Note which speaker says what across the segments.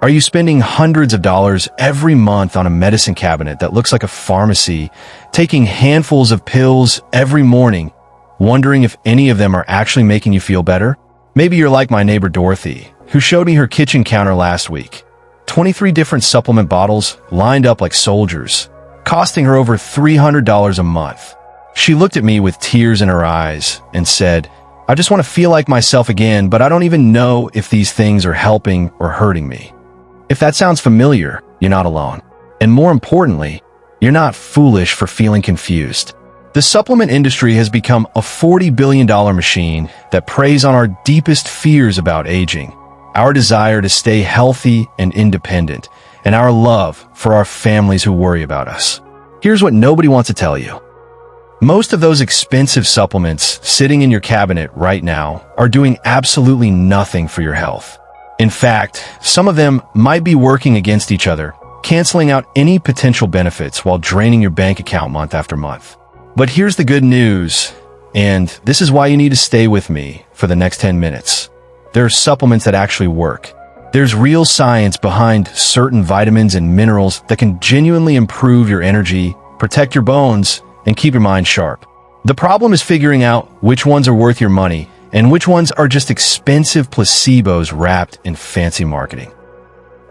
Speaker 1: Are you spending hundreds of dollars every month on a medicine cabinet that looks like a pharmacy, taking handfuls of pills every morning, wondering if any of them are actually making you feel better? Maybe you're like my neighbor Dorothy, who showed me her kitchen counter last week. 23 different supplement bottles lined up like soldiers, costing her over $300 a month. She looked at me with tears in her eyes and said, "I just want to feel like myself again, but I don't even know if these things are helping or hurting me." If that sounds familiar, you're not alone. And more importantly, you're not foolish for feeling confused. The supplement industry has become a $40 billion machine that preys on our deepest fears about aging, our desire to stay healthy and independent, and our love for our families who worry about us. Here's what nobody wants to tell you. Most of those expensive supplements sitting in your cabinet right now are doing absolutely nothing for your health. In fact, some of them might be working against each other, canceling out any potential benefits while draining your bank account month after month. But here's the good news, and this is why you need to stay with me for the next 10 minutes. There are supplements that actually work. There's real science behind certain vitamins and minerals that can genuinely improve your energy, protect your bones, and keep your mind sharp. The problem is figuring out which ones are worth your money and which ones are just expensive placebos wrapped in fancy marketing.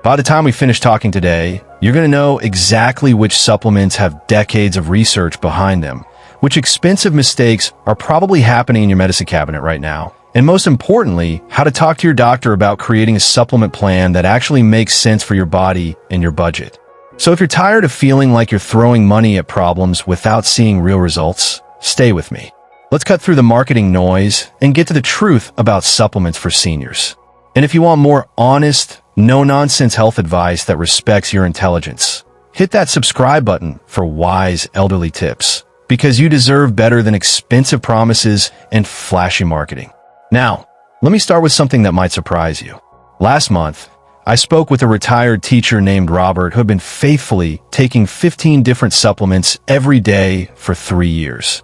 Speaker 1: By the time we finish talking today, you're going to know exactly which supplements have decades of research behind them, which expensive mistakes are probably happening in your medicine cabinet right now, and most importantly, how to talk to your doctor about creating a supplement plan that actually makes sense for your body and your budget. So if you're tired of feeling like you're throwing money at problems without seeing real results, stay with me. Let's cut through the marketing noise and get to the truth about supplements for seniors. And if you want more honest, no-nonsense health advice that respects your intelligence, hit that subscribe button for wise elderly tips, because you deserve better than expensive promises and flashy marketing. Now, let me start with something that might surprise you. Last month, I spoke with a retired teacher named Robert who had been faithfully taking 15 different supplements every day for 3 years.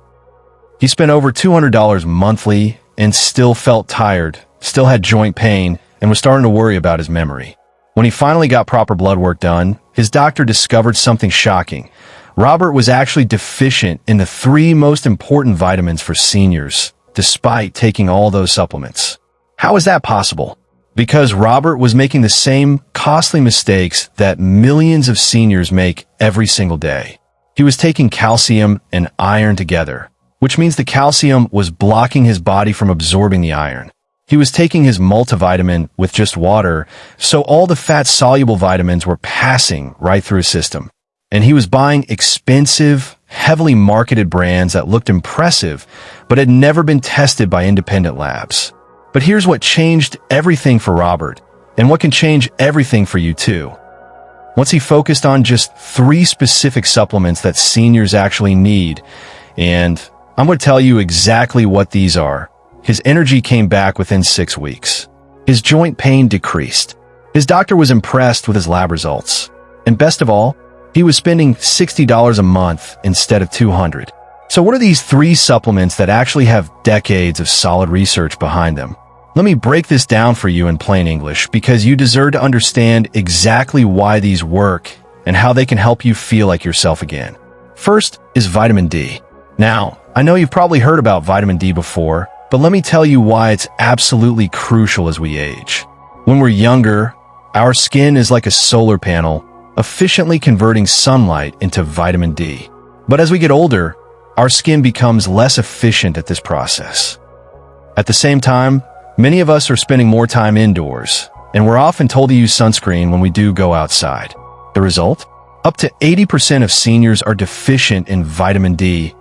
Speaker 1: He spent over $200 monthly and still felt tired, still had joint pain, and was starting to worry about his memory. When he finally got proper blood work done, his doctor discovered something shocking. Robert was actually deficient in the 3 most important vitamins for seniors, despite taking all those supplements. How is that possible? Because Robert was making the same costly mistakes that millions of seniors make every single day. He was taking calcium and iron together, which means the calcium was blocking his body from absorbing the iron. He was taking his multivitamin with just water, so all the fat-soluble vitamins were passing right through his system. And he was buying expensive, heavily marketed brands that looked impressive, but had never been tested by independent labs. But here's what changed everything for Robert, and what can change everything for you too. Once he focused on just 3 specific supplements that seniors actually need, and I'm going to tell you exactly what these are, his energy came back within 6 weeks. His joint pain decreased. His doctor was impressed with his lab results. And best of all, he was spending $60 a month instead of $200. So what are these 3 supplements that actually have decades of solid research behind them? Let me break this down for you in plain English, because you deserve to understand exactly why these work and how they can help you feel like yourself again. First is vitamin D. Now, I know you've probably heard about vitamin D before, but let me tell you why it's absolutely crucial as we age. When we're younger, our skin is like a solar panel, efficiently converting sunlight into vitamin D. But as we get older, our skin becomes less efficient at this process. At the same time, many of us are spending more time indoors, and we're often told to use sunscreen when we do go outside. The result? Up to 80% of seniors are deficient in vitamin D,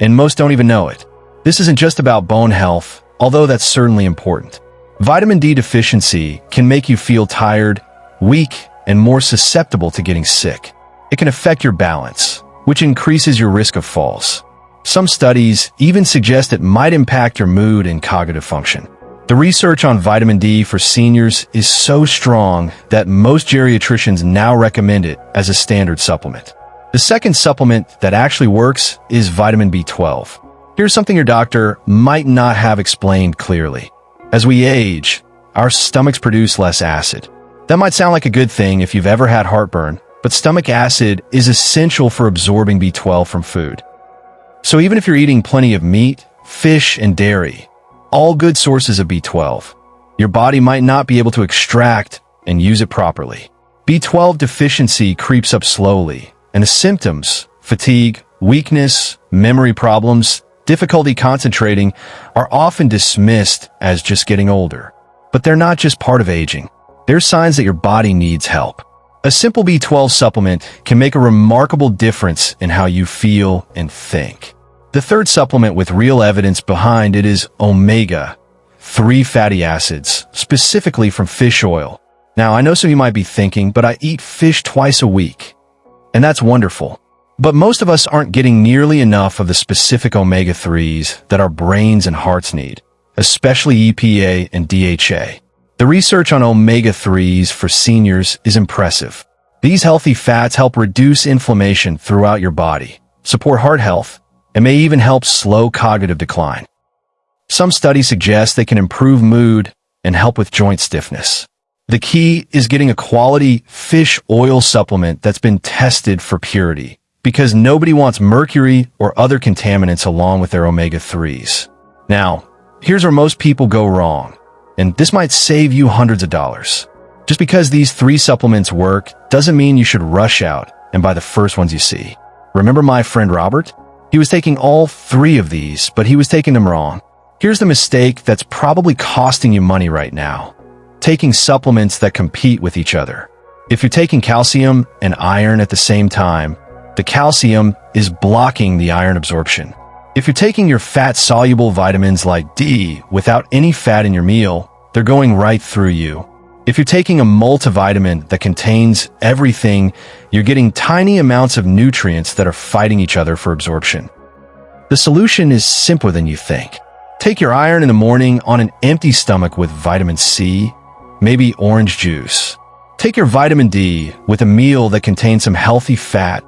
Speaker 1: and most don't even know it. This isn't just about bone health, although that's certainly important. Vitamin D deficiency can make you feel tired, weak, and more susceptible to getting sick. It can affect your balance, which increases your risk of falls. Some studies even suggest it might impact your mood and cognitive function. The research on vitamin D for seniors is so strong that most geriatricians now recommend it as a standard supplement. The second supplement that actually works is vitamin B12. Here's something your doctor might not have explained clearly. As we age, our stomachs produce less acid. That might sound like a good thing if you've ever had heartburn, but stomach acid is essential for absorbing B12 from food. So even if you're eating plenty of meat, fish, and dairy, all good sources of B12, your body might not be able to extract and use it properly. B12 deficiency creeps up slowly, and the symptoms, fatigue, weakness, memory problems, difficulty concentrating, are often dismissed as just getting older. But they're not just part of aging. They're signs that your body needs help. A simple B12 supplement can make a remarkable difference in how you feel and think. The third supplement with real evidence behind it is omega-3 fatty acids, specifically from fish oil. Now, I know some of you might be thinking, but I eat fish twice a week. And that's wonderful. But most of us aren't getting nearly enough of the specific omega-3s that our brains and hearts need, especially EPA and DHA. The research on omega-3s for seniors is impressive. These healthy fats help reduce inflammation throughout your body, support heart health, and may even help slow cognitive decline. Some studies suggest they can improve mood and help with joint stiffness. The key is getting a quality fish oil supplement that's been tested for purity, because nobody wants mercury or other contaminants along with their omega-3s. Now, here's where most people go wrong, and this might save you hundreds of dollars. Just because these 3 supplements work doesn't mean you should rush out and buy the first ones you see. Remember my friend Robert? He was taking all 3 of these, but he was taking them wrong. Here's the mistake that's probably costing you money right now: taking supplements that compete with each other. If you're taking calcium and iron at the same time, the calcium is blocking the iron absorption. If you're taking your fat-soluble vitamins like D without any fat in your meal, they're going right through you. If you're taking a multivitamin that contains everything, you're getting tiny amounts of nutrients that are fighting each other for absorption. The solution is simpler than you think. Take your iron in the morning on an empty stomach with vitamin C, maybe orange juice. Take your vitamin D with a meal that contains some healthy fat,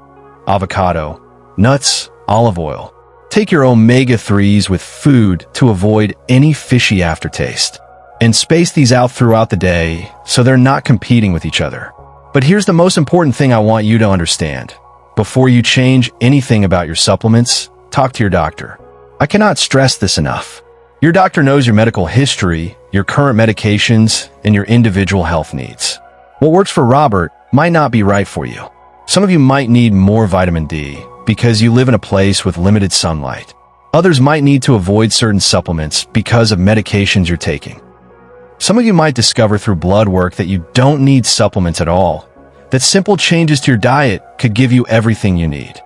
Speaker 1: avocado, nuts, olive oil. Take your omega-3s with food to avoid any fishy aftertaste. And space these out throughout the day so they're not competing with each other. But here's the most important thing I want you to understand. Before you change anything about your supplements, talk to your doctor. I cannot stress this enough. Your doctor knows your medical history, your current medications, and your individual health needs. What works for Robert might not be right for you. Some of you might need more vitamin D because you live in a place with limited sunlight. Others might need to avoid certain supplements because of medications you're taking. Some of you might discover through blood work that you don't need supplements at all, that simple changes to your diet could give you everything you need.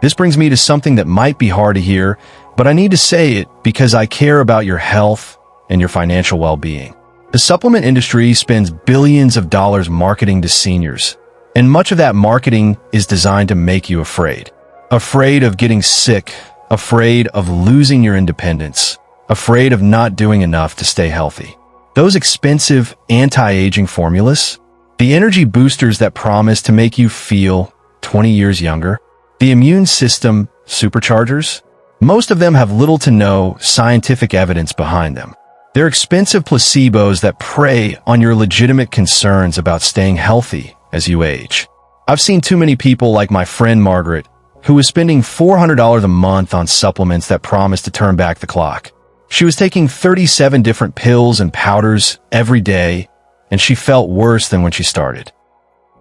Speaker 1: This brings me to something that might be hard to hear, but I need to say it because I care about your health and your financial well-being. The supplement industry spends billions of dollars marketing to seniors, and much of that marketing is designed to make you afraid. Afraid of getting sick, afraid of losing your independence, afraid of not doing enough to stay healthy. Those expensive anti-aging formulas, the energy boosters that promise to make you feel 20 years younger, the immune system superchargers, most of them have little to no scientific evidence behind them. They're expensive placebos that prey on your legitimate concerns about staying healthy as you age. I've seen too many people like my friend Margaret, who was spending $400 a month on supplements that promised to turn back the clock. She was taking 37 different pills and powders every day, and she felt worse than when she started.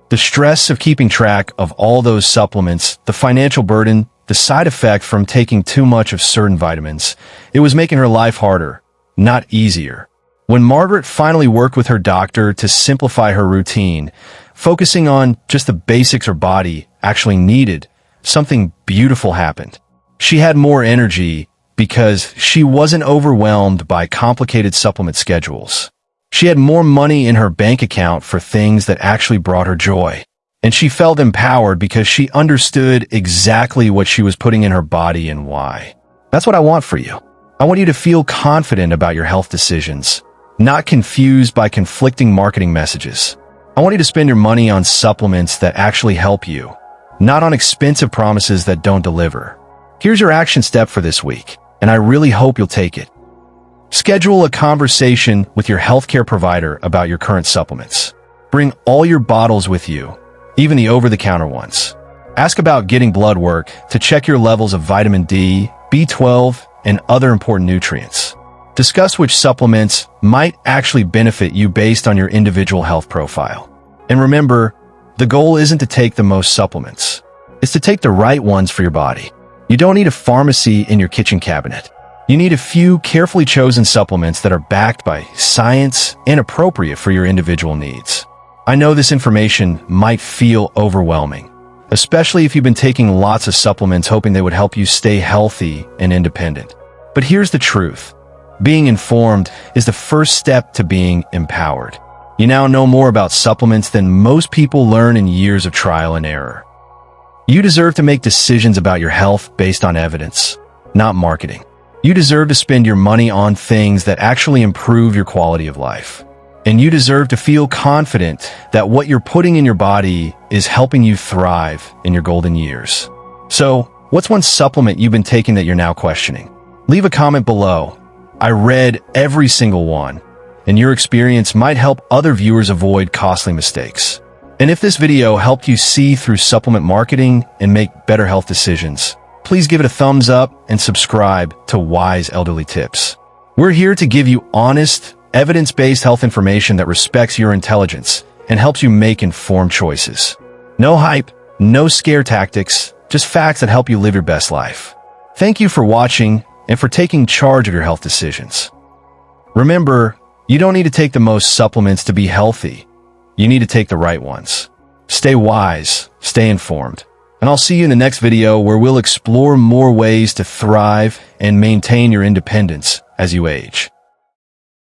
Speaker 1: The stress of keeping track of all those supplements, the financial burden, the side effect from taking too much of certain vitamins, it was making her life harder, not easier. When Margaret finally worked with her doctor to simplify her routine, focusing on just the basics her body actually needed, something beautiful happened. She had more energy because she wasn't overwhelmed by complicated supplement schedules. She had more money in her bank account for things that actually brought her joy. And she felt empowered because she understood exactly what she was putting in her body and why. That's what I want for you. I want you to feel confident about your health decisions, not confused by conflicting marketing messages. I want you to spend your money on supplements that actually help you, not on expensive promises that don't deliver. Here's your action step for this week, and I really hope you'll take it. Schedule a conversation with your healthcare provider about your current supplements. Bring all your bottles with you, even the over-the-counter ones. Ask about getting blood work to check your levels of vitamin D, B12, and other important nutrients. Discuss which supplements might actually benefit you based on your individual health profile. And remember, the goal isn't to take the most supplements. It's to take the right ones for your body. You don't need a pharmacy in your kitchen cabinet. You need a few carefully chosen supplements that are backed by science and appropriate for your individual needs. I know this information might feel overwhelming, especially if you've been taking lots of supplements hoping they would help you stay healthy and independent. But here's the truth. Being informed is the first step to being empowered. You now know more about supplements than most people learn in years of trial and error. You deserve to make decisions about your health based on evidence, not marketing. You deserve to spend your money on things that actually improve your quality of life. And you deserve to feel confident that what you're putting in your body is helping you thrive in your golden years. So, what's one supplement you've been taking that you're now questioning? Leave a comment below. I read every single one, and your experience might help other viewers avoid costly mistakes. And if this video helped you see through supplement marketing and make better health decisions, please give it a thumbs up and subscribe to Wise Elderly Tips. We're here to give you honest, evidence-based health information that respects your intelligence and helps you make informed choices. No hype, no scare tactics, just facts that help you live your best life. Thank you for watching and for taking charge of your health decisions. Remember, you don't need to take the most supplements to be healthy. You need to take the right ones. Stay wise, stay informed, and I'll see you in the next video where we'll explore more ways to thrive and maintain your independence as you age.